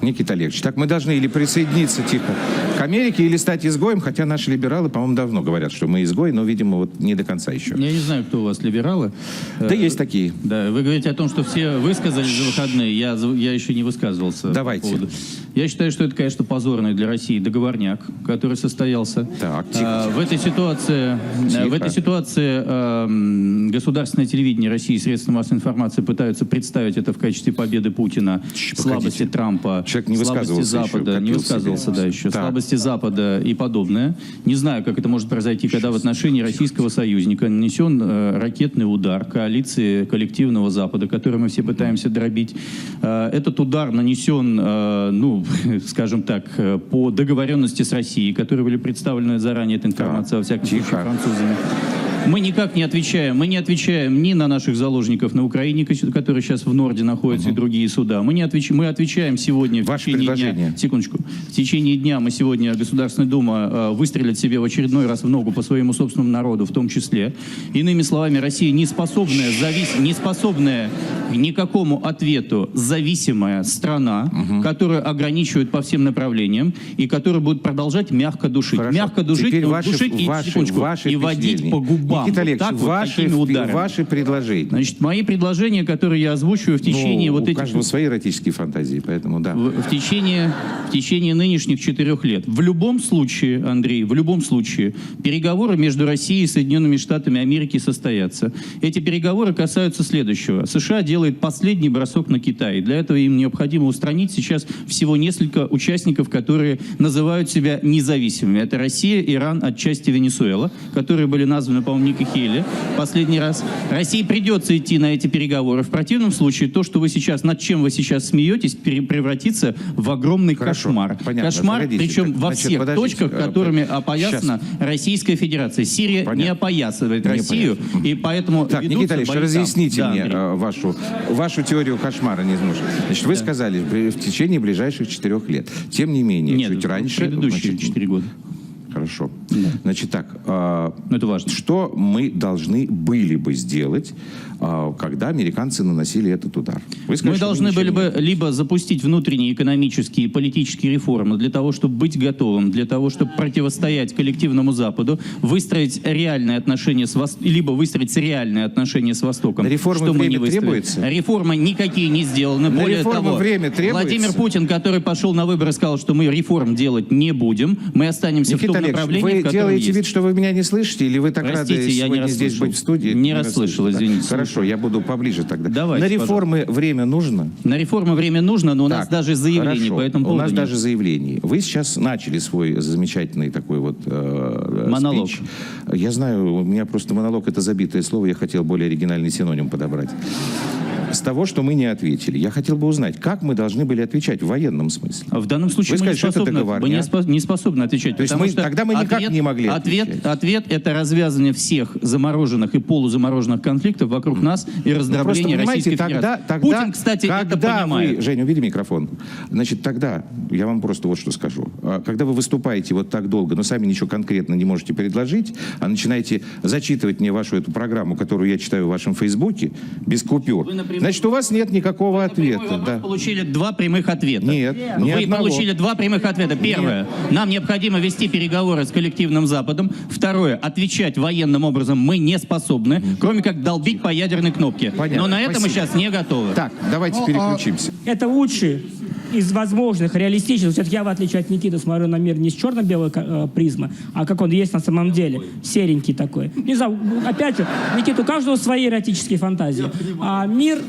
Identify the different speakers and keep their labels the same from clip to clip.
Speaker 1: Никита Олегович, так мы должны или присоединиться тихо к Америке, или стать изгоем, хотя наши либералы, по-моему, давно говорят, что мы изгои, но, видимо, вот не до конца еще.
Speaker 2: Я не знаю, кто у вас либералы.
Speaker 1: Да есть такие.
Speaker 2: Да, вы говорите о том, что все высказались за выходные, я еще не высказывался.
Speaker 1: Давайте.
Speaker 2: Я считаю, что это, конечно, позорный для России договорняк, который состоялся.
Speaker 1: Так, тихо.
Speaker 2: В этой ситуации государственное телевидение России и средства массовой информации пытаются представить это в качестве победы Путина, слабости Трампа,
Speaker 1: человек не
Speaker 2: слабости Запада,
Speaker 1: еще,
Speaker 2: не высказывался, да, еще,
Speaker 1: так.
Speaker 2: слабости Запада и подобное. Не знаю, как это может произойти, когда в отношении российского союзника нанесен ракетный удар коалиции коллективного Запада, который мы все пытаемся дробить. Этот удар нанесен, ну, скажем так, по договоренности с Россией, которые были представлены заранее, эта информация, во всяком случае, французами. Мы никак не отвечаем. Мы не отвечаем ни на наших заложников на Украине, которые сейчас в Норде находятся, и другие суда. Мы отвечаем сегодня в течение дня. Секундочку. В течение дня мы сегодня, Государственная Дума, выстрелит себе в очередной раз в ногу по своему собственному народу, в том числе. Иными словами, Россия не способная никакому ответу зависимая страна, которая ограничивает по всем направлениям и которая будет продолжать мягко душить.
Speaker 1: Хорошо.
Speaker 2: Мягко душить, и водить по губам.
Speaker 1: Никита Олегович,
Speaker 2: вот
Speaker 1: ваши предложения.
Speaker 2: Значит, мои предложения, которые я озвучиваю в течение вот
Speaker 1: этих... У каждого свои эротические фантазии, поэтому да.
Speaker 2: В течение нынешних 4 лет. В любом случае, Андрей, в любом случае, переговоры между Россией и Соединенными Штатами Америки состоятся. Эти переговоры касаются следующего. США делает последний бросок на Китай. Для этого им необходимо устранить сейчас всего несколько участников, которые называют себя независимыми. Это Россия, Иран, отчасти Венесуэла, которые были названы, по-моему, Ника Хейли последний раз. России придется идти на эти переговоры. В противном случае то, что вы сейчас, над чем вы сейчас смеетесь, превратится в огромный кошмар.
Speaker 1: Понятно.
Speaker 2: Кошмар, причем во всех точках, которыми опоясана Российская Федерация. Сирия не опоясывает Россию, и поэтому
Speaker 1: так, Никита Олегович, разъясните мне вашу теорию кошмара. Значит, вы сказали, в течение ближайших 4 лет. Тем не менее, чуть раньше...
Speaker 2: предыдущие 4 года.
Speaker 1: Хорошо. Значит так,
Speaker 2: это важно.
Speaker 1: Что мы должны были бы сделать, когда американцы наносили этот удар?
Speaker 2: Мы должны были бы либо запустить внутренние экономические и политические реформы для того, чтобы быть готовым, для того, чтобы противостоять коллективному Западу, выстроить реальные отношения с либо выстроить реальные отношения с Востоком.
Speaker 1: На реформы время требуется?
Speaker 2: Реформы никакие не сделаны.
Speaker 1: На
Speaker 2: Более того,
Speaker 1: время требуется?
Speaker 2: Владимир Путин, который пошел на выборы, сказал, что мы реформ делать не будем, мы останемся в том направлении, в котором
Speaker 1: вы делаете
Speaker 2: есть.
Speaker 1: вид, что вы меня не слышите, или вы так рады сегодня здесь быть в студии?
Speaker 2: Не расслышал, извините.
Speaker 1: Хорошо, я буду поближе тогда.
Speaker 2: Давайте,
Speaker 1: на реформы время нужно?
Speaker 2: На реформы время нужно, но у нас даже заявлений по этому поводу
Speaker 1: у нас даже заявлений. Вы сейчас начали свой замечательный такой вот
Speaker 2: монолог.
Speaker 1: спич. Я знаю, у меня просто монолог — это забитое слово, я хотел более оригинальный синоним подобрать. С того, что мы не ответили. Я хотел бы узнать, как мы должны были отвечать в военном смысле.
Speaker 2: В данном случае мы не способны отвечать.
Speaker 1: То есть тогда мы никак не могли отвечать.
Speaker 2: Ответ — это развязывание всех замороженных и полузамороженных конфликтов вокруг нас и раздробление Российской Федерации. Путин, кстати, это понимает.
Speaker 1: Женя, уведи микрофон. Значит, тогда я вам просто вот что скажу. Когда вы выступаете вот так долго, но сами ничего конкретно не можете предложить, а начинаете зачитывать мне вашу эту программу, которую я читаю в вашем Фейсбуке, без купюр, значит, у вас нет никакого ответа.
Speaker 2: Вы получили 2 прямых ответа.
Speaker 1: Нет,
Speaker 2: Вы получили 2 прямых ответа. Первое. Нам необходимо вести переговоры с коллективным Западом. Второе. Отвечать военным образом мы не способны, кроме как долбить по ядерной кнопке.
Speaker 1: Понятно.
Speaker 2: Но на это мы сейчас не готовы.
Speaker 1: Так, давайте переключимся.
Speaker 3: Это лучший из возможных, реалистичных. Все-таки я, в отличие от Никиты, смотрю на мир не с черно-белой призмы, а как он есть на самом деле. Серенький такой. Не знаю, опять же, Никита, у каждого свои эротические фантазии. А мир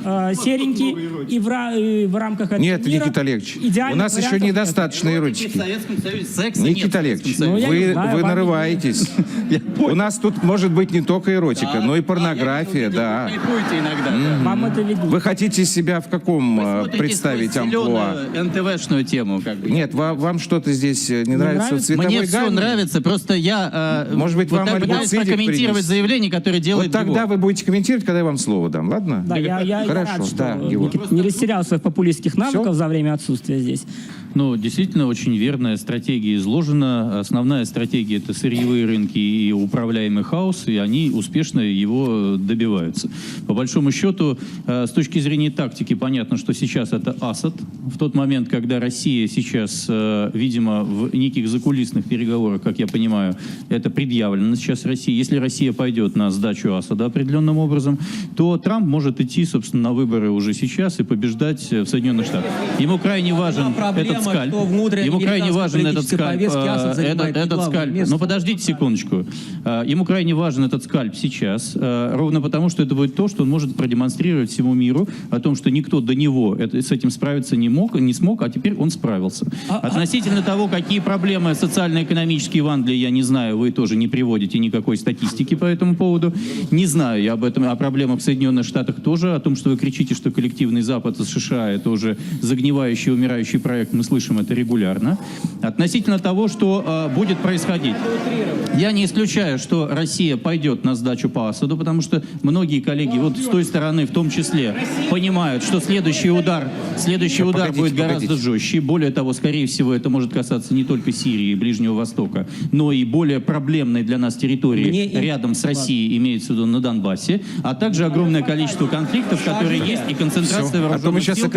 Speaker 3: серенький, и в рамках этого
Speaker 1: Нет,
Speaker 3: мира
Speaker 1: Никита Олегович, у нас еще недостаточно эротики. Никита Олегович, вы нарываетесь. У нас тут может быть не только эротика, но и порнография, да.
Speaker 3: Вам это видно.
Speaker 1: Вы хотите себя в каком представить амплуа?
Speaker 2: НТВшную тему. Как бы.
Speaker 1: Нет, вам что-то здесь не нравится в цветовой
Speaker 2: Мне
Speaker 1: гамме?
Speaker 2: все нравится, просто я
Speaker 1: может быть, вам
Speaker 2: пытаюсь прокомментировать заявление, которое делает
Speaker 1: вот тогда
Speaker 2: его.
Speaker 1: вы будете комментировать, когда я вам слово дам, ладно?
Speaker 3: Да, я
Speaker 1: Хорошо,
Speaker 3: рад, что
Speaker 1: да,
Speaker 3: Никита не растерял своих популистских навыков за время отсутствия здесь.
Speaker 2: Ну, действительно, очень верная стратегия изложена. Основная стратегия – это сырьевые рынки и управляемый хаос, и они успешно его добиваются. По большому счету, с точки зрения тактики, понятно, что сейчас это Асад. В тот момент, когда Россия сейчас, видимо, в неких закулисных переговорах, как я понимаю, это предъявлено сейчас России. Если Россия пойдет на сдачу Асада определенным образом, то Трамп может идти, собственно, на выборы уже сейчас и побеждать в Соединенных Штатах. Ему крайне важен этот скальп. Ему крайне важен этот скальп. Этот скальп. Но подождите секундочку. Ему крайне важен этот скальп сейчас, ровно потому, что это будет то, что он может продемонстрировать всему миру о том, что никто до него с этим справиться не смог, а теперь он справился. Относительно того, какие проблемы социально-экономические в Англии, я не знаю, вы тоже не приводите никакой статистики по этому поводу. Не знаю я об этом, о проблемах в Соединенных Штатах тоже, о том, что вы кричите, что коллективный Запад из США это уже загнивающий, умирающий проект, мы слышим это регулярно. Относительно того, что будет происходить. Я не исключаю, что Россия пойдет на сдачу по Асаду, потому что многие коллеги вот с той стороны в том числе понимают, что следующий удар будет гораздо жестче. Более того, скорее всего, это может касаться не только Сирии и Ближнего Востока, но и более проблемной для нас территории рядом с Россией, имеется в виду на Донбассе, а также огромное количество конфликтов, которые есть, и концентрация вооруженных сил.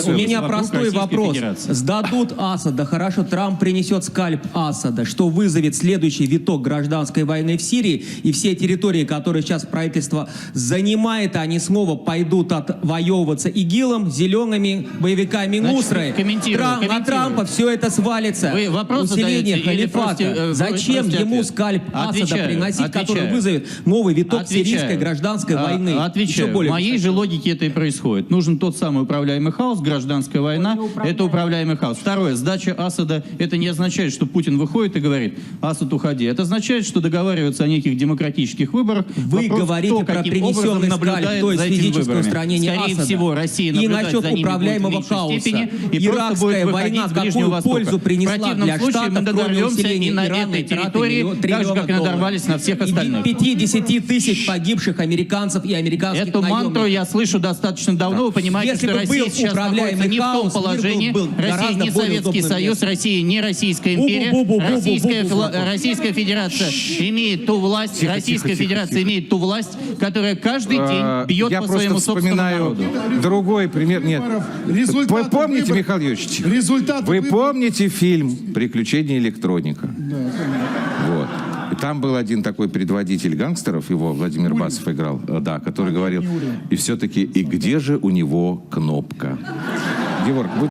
Speaker 4: У меня простой вопрос. Сдадут Асада, хорошо, Трамп принесет скальп Асада, что вызовет следующий виток гражданской войны в Сирии, и все территории, которые сейчас правительство занимает, они снова пойдут отвоевываться ИГИЛом, зелеными боевиками Нусры. На Трампа все это свалится.
Speaker 2: Вы вопрос
Speaker 4: Усиление
Speaker 2: задаете
Speaker 4: халифата. Зачем ему скальп Асада приносить, который вызовет новый виток сирийской гражданской войны?
Speaker 2: Отвечаю. В моей же логике это и происходит. Нужен тот самый управляемый хаос, гражданская война. Это управляемый хаос. Второе. Сдача Асада. Это не означает, что Путин выходит и говорит: Асад, уходи. Это означает, что договариваются о неких демократических выборах.
Speaker 4: Вы говорите про принесенный скальп, то есть физическое устранение Асада.
Speaker 2: Скорее всего, Россия наблюдает за ними
Speaker 4: управляемого
Speaker 2: будет в меньшей
Speaker 4: хаоса.
Speaker 2: степени, и
Speaker 4: Иракская война какую пользу принесла
Speaker 2: в противном
Speaker 4: для
Speaker 2: случае
Speaker 4: Штатов,
Speaker 2: мы
Speaker 4: кроме
Speaker 2: надорвемся
Speaker 4: усиления
Speaker 2: и на
Speaker 4: Ирана,
Speaker 2: этой территории, так же, как и надорвались на всех остальных.
Speaker 4: 50 тысяч погибших американцев и американских
Speaker 2: Эту
Speaker 4: наемников.
Speaker 2: мантру я слышу достаточно давно. Вы понимаете,
Speaker 4: Если
Speaker 2: что
Speaker 4: бы
Speaker 2: Россия
Speaker 4: был
Speaker 2: сейчас находится не в том
Speaker 4: хаос,
Speaker 2: положении.
Speaker 4: мир был
Speaker 2: Россия
Speaker 4: гораздо
Speaker 2: не
Speaker 4: более
Speaker 2: Советский
Speaker 4: удобным
Speaker 2: Союз,
Speaker 4: местом.
Speaker 2: Россия не Российская империя. Российская Федерация имеет ту власть, Российская Федерация имеет ту власть, которая каждый день бьет
Speaker 1: Я
Speaker 2: по
Speaker 1: просто
Speaker 2: своему собственному
Speaker 1: вспоминаю
Speaker 2: народу.
Speaker 1: другой пример. Нет. Вы помните, Михаил Юрьевич? Вы помните фильм «Приключения электроника»? Вот. И там был один такой предводитель гангстеров, его Владимир Басов играл, да, который говорил: и все-таки, и где же у него кнопка? Георг, вы